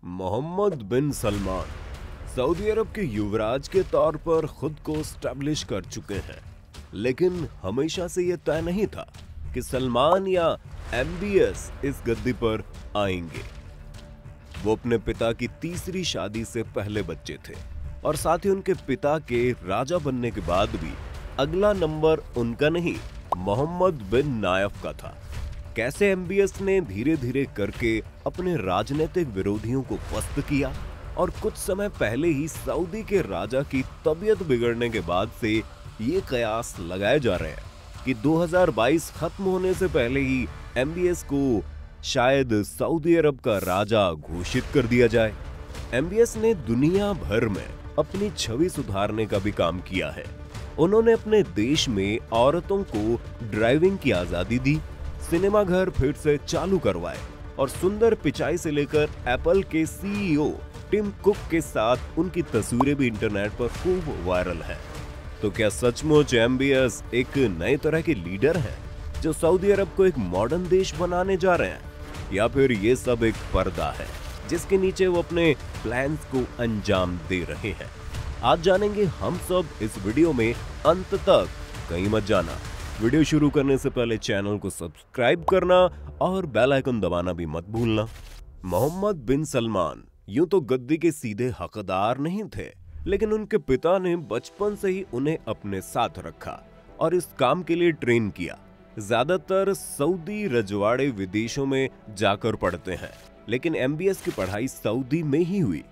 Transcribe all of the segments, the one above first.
मोहम्मद बिन Salman Saudi अरब के युवराज के तौर पर खुद को स्टैब्लिश कर चुके हैं, लेकिन हमेशा से यह तय नहीं था कि सलमान या एमबीएस इस गद्दी पर आएंगे। वो अपने पिता की तीसरी शादी से पहले बच्चे थे और साथ ही उनके पिता के राजा बनने के बाद भी अगला नंबर उनका नहीं, मोहम्मद बिन नायफ का था। कैसे एमबीएस ने धीरे धीरे करके अपने राजनीतिक विरोधियों को पस्त किया और कुछ समय पहले ही सऊदी के राजा की तबीयत बिगड़ने के बाद से ये कयास लगाए जा रहे हैं कि 2022 खत्म होने से पहले ही एमबीएस को शायद सऊदी अरब का राजा घोषित कर दिया जाए। एमबीएस ने दुनिया भर में अपनी छवि सुधारने का भी काम किया है। उन्होंने अपने देश में औरतों को ड्राइविंग की आजादी दी, सिनेमा घर फिर से चालू करवाए और सुंदर पिचाई से लेकर एप्पल के सीईओ टिम कुक के साथ उनकी तस्वीरें भी इंटरनेट पर खूब वायरल है। तो क्या सचमुच एमबीएस एक नए तरह के लीडर हैं जो सऊदी अरब को एक मॉडर्न देश बनाने जा रहे हैं, या फिर ये सब एक पर्दा है जिसके नीचे वो अपने प्लान्स को अंजाम दे रहे हैं? आज जानेंगे हम सब इस वीडियो में, अंत तक कहीं मत जाना। वीडियो शुरू करने से पहले चैनल को सब्सक्राइब करना और बेल आइकन दबाना भी मत भूलना। मोहम्मद बिन सलमान यूं तो गद्दी के सीधे हकदार नहीं थे, लेकिन उनके पिता ने बचपन से ही उन्हें अपने साथ रखा और इस काम के लिए ट्रेन किया। ज्यादातर सऊदी रजवाड़े विदेशों में जाकर पढ़ते हैं, लेकिन एमबीएस की पढ़ाई सऊदी में ही हुई,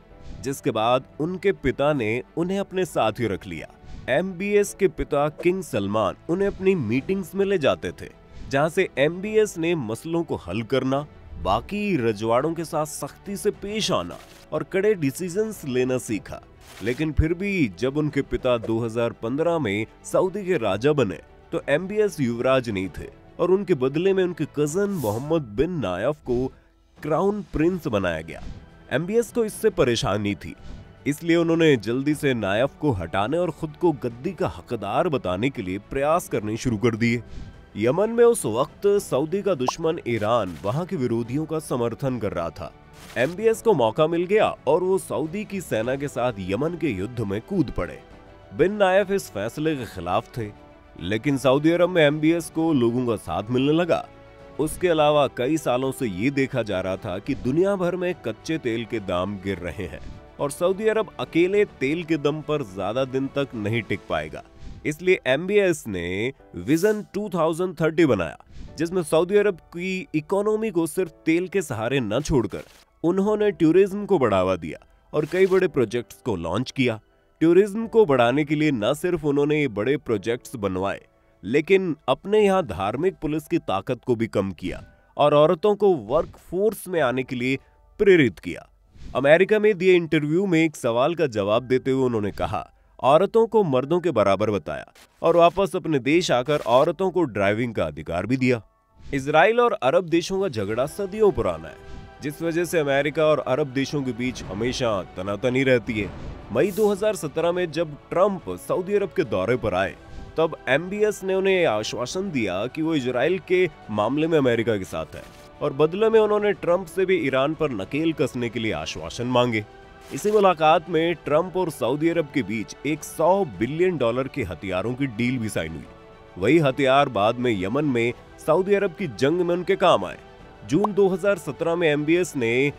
जिसके बाद उनके पिता ने उन्हें अपने साथ ही रख लिया। एमबीएस के पिता किंग सलमान उन्हें अपनी मीटिंग्स में ले जाते थे, जहां से एमबीएस ने मसलों को हल करना, बाकी रजवाड़ों के साथ सख्ती से पेश आना और कड़े डिसीजंस लेना सीखा। लेकिन फिर भी जब उनके पिता 2015 में सऊदी के राजा बने तो एमबीएस युवराज नहीं थे और उनके बदले में उनके कजन मोहम्मद बिन नायफ को क्राउन प्रिंस बनाया गया। एमबीएस को इससे परेशानी थी, इसलिए उन्होंने जल्दी से नायफ को हटाने और खुद को गद्दी का हकदार बताने के लिए प्रयास करने शुरू कर दिए। यमन में उस वक्त सऊदी का दुश्मन ईरान वहां के विरोधियों का समर्थन कर रहा था। एमबीएस को मौका मिल गया और वो सऊदी की सेना के साथ यमन के युद्ध में कूद पड़े। बिन नायफ इस फैसले के खिलाफ थे, लेकिन सऊदी अरब में एमबीएस को लोगों का साथ मिलने लगा। उसके अलावा कई सालों से ये देखा जा रहा था कि दुनिया भर में कच्चे तेल के दाम गिर रहे हैं और सऊदी अरब अकेले तेल के दम पर ज्यादा दिन तक नहीं टिक पाएगा। इसलिए एमबीएस ने विजन 2030 बनाया, जिसमें सऊदी अरब की इकोनॉमी को सिर्फ तेल के सहारे न छोड़कर उन्होंने टूरिज्म को बढ़ावा दिया और कई बड़े प्रोजेक्ट्स को लॉन्च किया। टूरिज्म को बढ़ाने के लिए न सिर्फ उन्होंने ये बड़े प्रोजेक्ट्स बनवाए, लेकिन अपने यहाँ धार्मिक पुलिस की ताकत को भी कम किया और औरतों को वर्क फोर्स में आने के लिए प्रेरित किया। अमेरिका में दिए इंटरव्यू में एक सवाल का जवाब देते हुए उन्होंने कहा, औरतों को मर्दों के बराबर बताया और वापस अपने देश आकर औरतों को ड्राइविंग का अधिकार भी दिया। इजराइल और अरब देशों का झगड़ा सदियों पुराना है, जिस वजह से अमेरिका और अरब देशों के बीच हमेशा तनातनी रहती है। मई 2017 में जब ट्रंप सऊदी अरब के दौरे पर आए, तब एमबीएस ने उन्हें आश्वासन दिया कि वो इजराइल के मामले में अमेरिका के साथ है और बदले में उन्होंने ट्रंप से भी ईरान पर नकेल कसने के लिए आश्वासन मांगे। इसी मुलाकात में ट्रंप और सऊदी अरब के बीच एक $100 बिलियन के हथियारों की डील भी साइन हुई। वही हथियार बाद में यमन में सऊदी अरब की जंग में उनके काम आए। जून 2017 में एमबीएस ने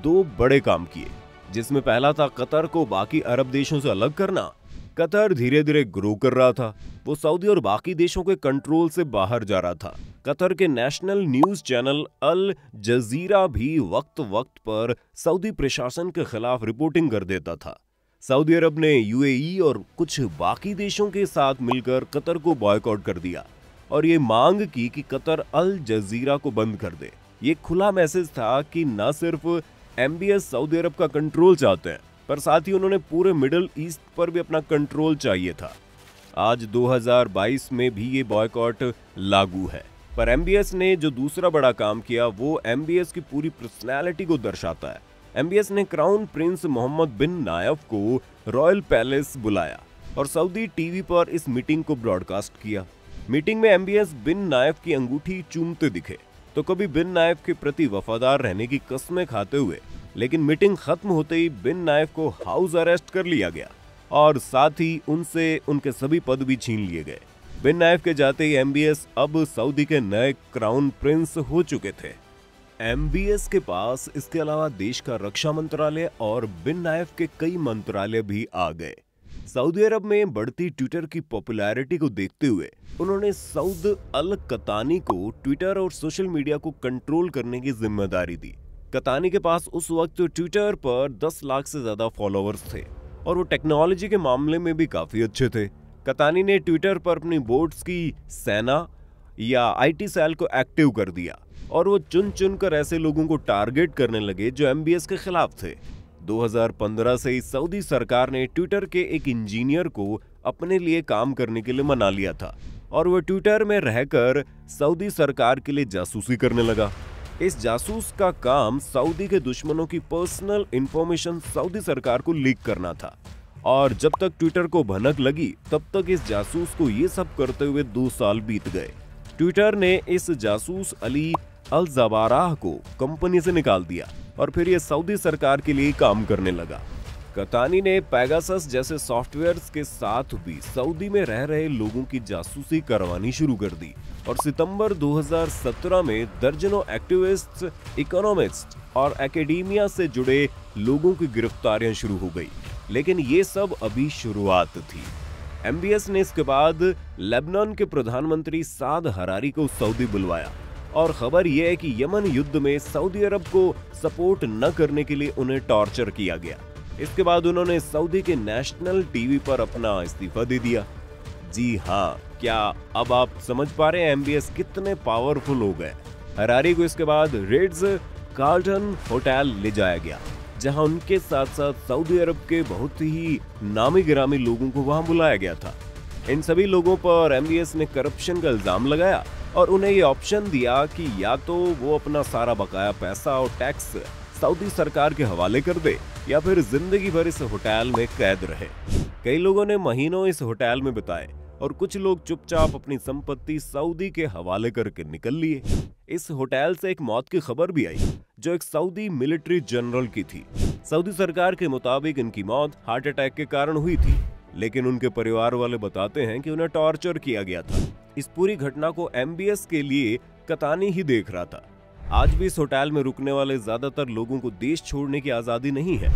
2 बड़े काम किए, जिसमें पहला था कतर को बाकी अरब देशों से अलग करना। कतर धीरे धीरे ग्रो कर रहा था, वो सऊदी और बाकी देशों के कंट्रोल से बाहर जा रहा था। कतर के नेशनल न्यूज चैनल अल जजीरा भी वक्त वक्त पर सऊदी प्रशासन के खिलाफ रिपोर्टिंग कर देता था। सऊदी अरब ने यूएई और कुछ बाकी देशों के साथ मिलकर कतर को बॉयकॉट कर दिया और ये मांग की कि कतर अल जजीरा को बंद कर दे। ये खुला मैसेज था कि न सिर्फ एमबीएस सऊदी अरब का कंट्रोल चाहते हैं, पर साथ ही उन्होंने पूरे मिडिल ईस्ट पर भी अपना कंट्रोल चाहिए था। आज 2022 में भी ये बॉयकॉट लागू है, पर एमबीएस ने जो दूसरा बड़ा काम किया वो एमबीएस की पूरी पर्सनैलिटी को दर्शाता है। एमबीएस ने क्राउन प्रिंस मोहम्मद बिन नायफ को रॉयल पैलेस बुलाया और सऊदी टीवी पर इस मीटिंग को ब्रॉडकास्ट किया। मीटिंग में एमबीएस बिन नायफ की अंगूठी चूमते दिखे तो कभी बिन नायफ के प्रति वफादार रहने की कस्में खाते हुए लेकिन मीटिंग खत्म होते ही बिन नाइफ को हाउस अरेस्ट कर लिया गया और साथ ही उनसे उनके सभी पद भी छीन लिए गए। बिन नाइफ के जाते ही एमबीएस अब सऊदी के नए क्राउन प्रिंस हो चुके थे। एमबीएस के पास इसके अलावा देश का रक्षा मंत्रालय और बिन नाइफ के कई मंत्रालय भी आ गए। सऊदी अरब में बढ़ती ट्विटर की पॉपुलैरिटी को देखते हुए उन्होंने सऊद अल कतानी को ट्विटर और सोशल मीडिया को कंट्रोल करने की जिम्मेदारी दी। कतानी के पास उस वक्त ट्विटर पर 10 लाख से ज्यादा फॉलोअर्स थे और वो टेक्नोलॉजी के मामले में भी काफी अच्छे थे। कतानी ने ट्विटर पर अपनी बोट्स की सेना या आईटी सेल को एक्टिव कर दिया और वो चुन चुनकर ऐसे लोगों को टारगेट करने लगे जो एमबीएस के खिलाफ थे। 2015 से ही सऊदी सरकार ने ट्विटर के एक इंजीनियर को अपने लिए काम करने के लिए मना लिया था और वह ट्विटर में रहकर सऊदी सरकार के लिए जासूसी करने लगा। इस जासूस का काम सऊदी के दुश्मनों की पर्सनल इंफॉर्मेशन सऊदी सरकार को लीक करना था और जब तक ट्विटर को भनक लगी तब तक इस जासूस को ये सब करते हुए 2 साल बीत गए। ट्विटर ने इस जासूस अली अल जबाराह को कंपनी से निकाल दिया और फिर ये सऊदी सरकार के लिए काम करने लगा। कतानी ने पेगासस जैसे सॉफ्टवेयर्स के साथ भी सऊदी में रह रहे लोगों की जासूसी करवानी शुरू कर दी और सितंबर 2017 में दर्जनों एक्टिविस्ट्स, इकोनॉमिस्ट और एकेडेमिया से जुड़े लोगों की गिरफ्तारियां शुरू हो गई। लेकिन ये सब अभी शुरुआत थी। एमबीएस ने इसके बाद लेबनान के प्रधानमंत्री साद हरारी को सऊदी बुलवाया और खबर यह है कि यमन युद्ध में सऊदी अरब को सपोर्ट न करने के लिए उन्हें टॉर्चर किया गया। इसके बाद उन्होंने सऊदी के नेशनल टीवी पर अपना इस्तीफा दे दिया। जी हाँ, क्या अब आप समझ पा रहे हैं एमबीएस कितने पावरफुल हो गए। हरारी को इसके बाद रिट्ज कार्ल्टन होटल ले जाया गया जहां उनके साथ साथ सऊदी अरब के बहुत ही नामी गिरामी लोगों को वहां बुलाया गया था। इन सभी लोगों पर एमबीएस ने करप्शन का इल्जाम लगाया और उन्हें ये ऑप्शन दिया कि या तो वो अपना सारा बकाया पैसा और टैक्स सऊदी सरकार के हवाले कर दे या फिर जिंदगी भर इस होटल में कैद रहे। कई लोगों ने महीनों इस होटल में बिताए और कुछ लोग चुपचाप अपनी संपत्ति सऊदी के हवाले करके निकल लिए। इस होटल से एक मौत की खबर भी आई जो एक सऊदी मिलिट्री जनरल की थी। सऊदी सरकार के मुताबिक इनकी मौत हार्ट अटैक के कारण हुई थी, लेकिन उनके परिवार वाले बताते हैं कि उन्हें टॉर्चर किया गया था। इस पूरी घटना को एमबीएस के लिए कतानी ही देख रहा था। आज भी इस होटल में रुकने वाले ज्यादातर लोगों को देश छोड़ने की आजादी नहीं है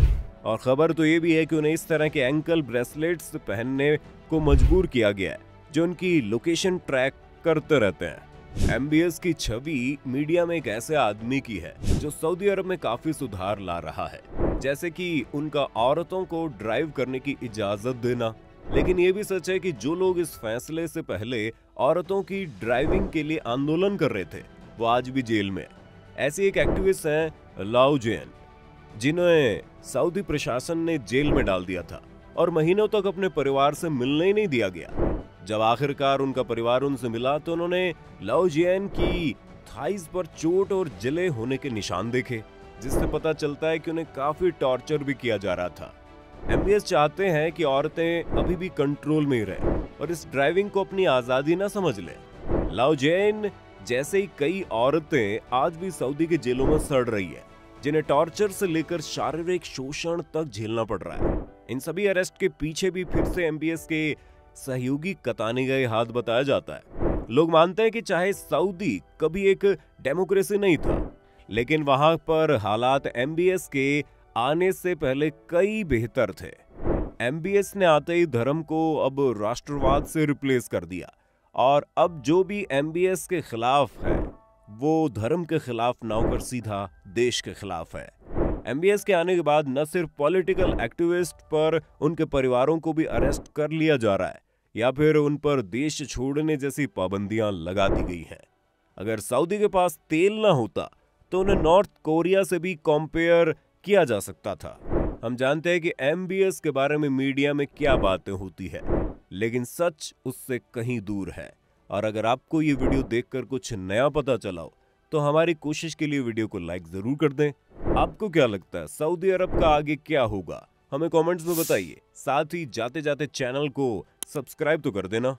और खबर तो ये भी है कि उन्हें इस तरह के एंकल ब्रेसलेट्स पहनने को मजबूर किया गया है जो उनकी लोकेशन ट्रैक करते रहते हैं। एमबीएस की छवि मीडिया में एक ऐसे आदमी की है जो सऊदी अरब में काफी सुधार ला रहा है, जैसे कि उनका औरतों को ड्राइव करने की इजाजत देना। लेकिन ये भी सच है कि जो लोग इस फैसले से पहले औरतों की ड्राइविंग के लिए आंदोलन कर रहे थे वो आज भी जेल में। ऐसी एक एक्टिविस्ट हैं लाउजेन, जिन्हें सऊदी प्रशासन ने जेल में डाल दिया था और महीनों तक अपने परिवार से मिलने ही नहीं दिया गया। जब आखिरकार उनका परिवार उनसे मिला तो उन्होंने लाउजेन की थाइज पर चोट और जले होने के निशान देखे, जिससे पता चलता है कि उन्हें काफी टॉर्चर भी किया जा रहा था। एमबीएस चाहते हैं कि औरतें अभी भी कंट्रोल में रहें और इस ड्राइविंग को अपनी आजादी ना समझ लें। लाउजेन जैसे ही कई औरतें आज भी सऊदी के जेलों में सड़ रही है, जिन्हें टॉर्चर से लेकर शारीरिक शोषण तक झेलना पड़ रहा है। इन सभी अरेस्ट के पीछे भी फिर से एमबीएस के सहयोगी कतानी गए हाथ बताया जाता है। लोग मानते हैं कि चाहे सऊदी कभी एक डेमोक्रेसी नहीं था, लेकिन वहां पर हालात एमबीएस के आने से पहले कई बेहतर थे। एमबीएस ने आते ही धर्म को अब राष्ट्रवाद से रिप्लेस कर दिया और अब जो भी एमबीएस के खिलाफ है वो धर्म के खिलाफ ना होकर सीधा देश के खिलाफ है। एमबीएस के आने के बाद न सिर्फ पॉलिटिकल एक्टिविस्ट पर उनके परिवारों को भी अरेस्ट कर लिया जा रहा है या फिर उन पर देश छोड़ने जैसी पाबंदियां लगा दी गई हैं। अगर सऊदी के पास तेल ना होता तो उन्हें नॉर्थ कोरिया से भी कंपेयर किया जा सकता था। हम जानते हैं कि एमबीएस के बारे में मीडिया में क्या बातें होती है, लेकिन सच उससे कहीं दूर है। और अगर आपको ये वीडियो देखकर कुछ नया पता चला हो तो हमारी कोशिश के लिए वीडियो को लाइक जरूर कर दें। आपको क्या लगता है सऊदी अरब का आगे क्या होगा, हमें कमेंट्स में बताइए। साथ ही जाते जाते चैनल को सब्सक्राइब तो कर देना।